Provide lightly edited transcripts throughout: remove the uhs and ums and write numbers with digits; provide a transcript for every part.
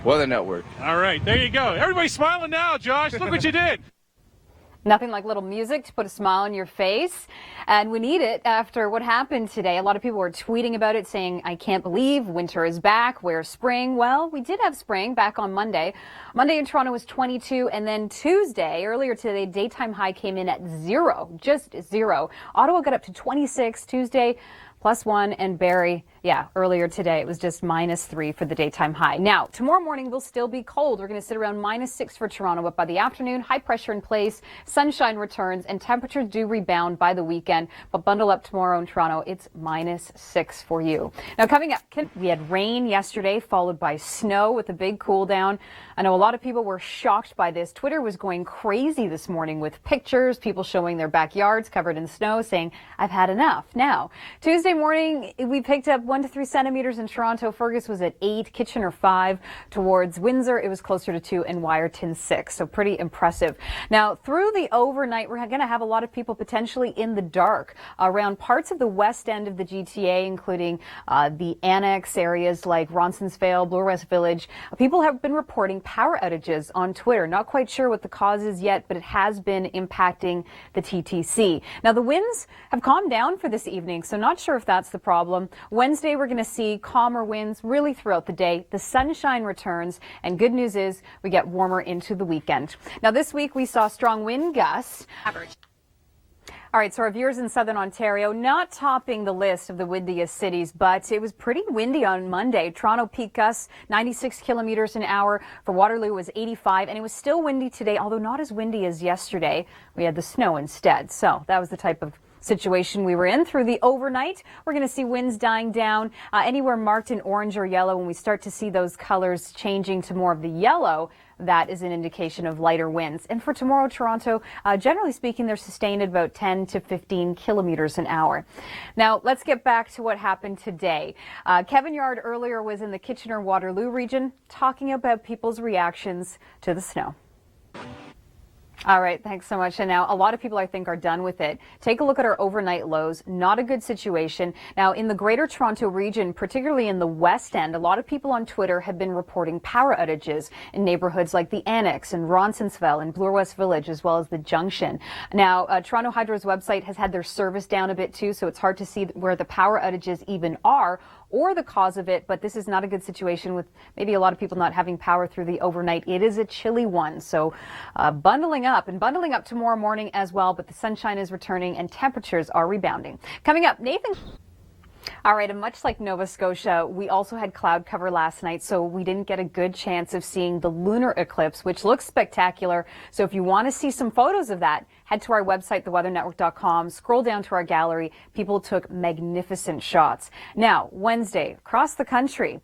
Weather Network. All right, there you go. Everybody's smiling now, Josh. Look what you did. Nothing like little music to put a smile on your face. And we need it after what happened today. A lot of people were tweeting about it saying, I can't believe winter is back. Where's spring? Well, we did have spring back on Monday. Monday in Toronto was 22. And then Tuesday, earlier today, daytime high came in at 0, just 0. Ottawa got up to 26 Tuesday. +1, and Barrie, earlier today it was just -3 for the daytime high. Now, tomorrow morning will still be cold. We're going to sit around -6 for Toronto, but by the afternoon, high pressure in place, sunshine returns, and temperatures do rebound by the weekend. But bundle up tomorrow in Toronto, it's -6 for you. Now, coming up, we had rain yesterday, followed by snow with a big cool down. I know a lot of people were shocked by this. Twitter was going crazy this morning with pictures, people showing their backyards covered in snow, saying, I've had enough. Now, Tuesday morning, we picked up 1 to 3 centimeters in Toronto. Fergus was at 8, Kitchener 5. Towards Windsor, it was closer to 2, and Wyerton 6. So pretty impressive. Now, through the overnight, we're going to have a lot of people potentially in the dark around parts of the west end of the GTA, including the annex areas like Ronsonsvale, Bloor West Village. People have been reporting power outages on Twitter. Not quite sure what the cause is yet, but it has been impacting the TTC. Now, the winds have calmed down for this evening, so not sure if that's the problem. Wednesday, we're going to see calmer winds really throughout the day. The sunshine returns, and good news is we get warmer into the weekend. Now, this week we saw strong wind gusts. All right, so our viewers in southern Ontario, not topping the list of the windiest cities, but it was pretty windy on Monday. Toronto peak gusts 96 kilometers an hour. For Waterloo, it was 85, and it was still windy today, although not as windy as yesterday. We had the snow instead, so that was the type of situation we were in. Through the overnight, we're going to see winds dying down anywhere marked in orange or yellow. When we start to see those colors changing to more of the yellow, that is an indication of lighter winds. And for tomorrow, Toronto, generally speaking, they're sustained at about 10 to 15 kilometers an hour. Now, let's get back to what happened today. Kevin Yard earlier was in the Kitchener-Waterloo region talking about people's reactions to the snow. All right, thanks so much. And now a lot of people, I think, are done with it. Take a look at our overnight lows. Not a good situation. Now, in the Greater Toronto region, particularly in the West End, a lot of people on Twitter have been reporting power outages in neighborhoods like the Annex and Ronsonsville and Bloor West Village, as well as the Junction. Now, Toronto Hydro's website has had their service down a bit too, so it's hard to see where the power outages even are or the cause of it, but this is not a good situation with maybe a lot of people not having power through the overnight. It is a chilly one, so bundling up tomorrow morning as well, but the sunshine is returning and temperatures are rebounding. Coming up, Nathan. All right, and much like Nova Scotia, we also had cloud cover last night, so we didn't get a good chance of seeing the lunar eclipse, which looks spectacular. So if you want to see some photos of that, head to our website, theweathernetwork.com, scroll down to our gallery. People took magnificent shots. Now, Wednesday, across the country,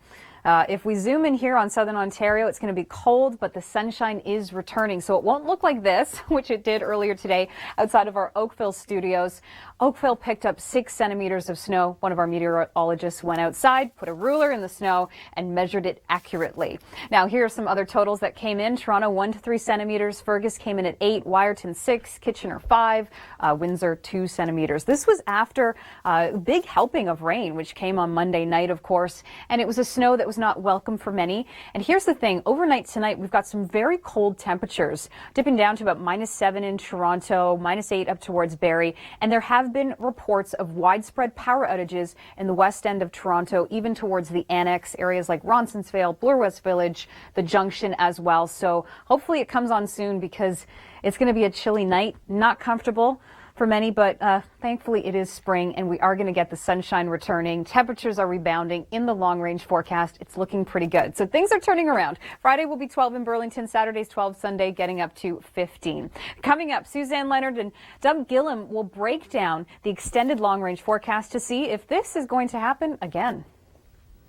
if we zoom in here on southern Ontario, it's going to be cold, but the sunshine is returning. So it won't look like this, which it did earlier today outside of our Oakville studios. Oakville picked up 6 centimeters of snow. One of our meteorologists went outside, put a ruler in the snow, and measured it accurately. Now, here are some other totals that came in. Toronto, 1 to 3 centimeters. Fergus came in at 8. Wyerton, 6. Kitchener, 5. Windsor, 2 centimeters. This was after a big helping of rain, which came on Monday night, of course, and it was a snow that was not welcome for many. And here's the thing. Overnight tonight, we've got some very cold temperatures, dipping down to about -7 in Toronto, -8 up towards Barrie. And there have been reports of widespread power outages in the west end of Toronto, even towards the Annex, areas like Ronsonsvale, Bloor West Village, the Junction as well. So hopefully it comes on soon because it's going to be a chilly night, not comfortable for many, but thankfully it is spring and we are going to get the sunshine returning. Temperatures are rebounding in the long range forecast. It's looking pretty good. So things are turning around. Friday will be 12 in Burlington, Saturday's 12, Sunday getting up to 15. Coming up, Suzanne Leonard and Doug Gillum will break down the extended long range forecast to see if this is going to happen again.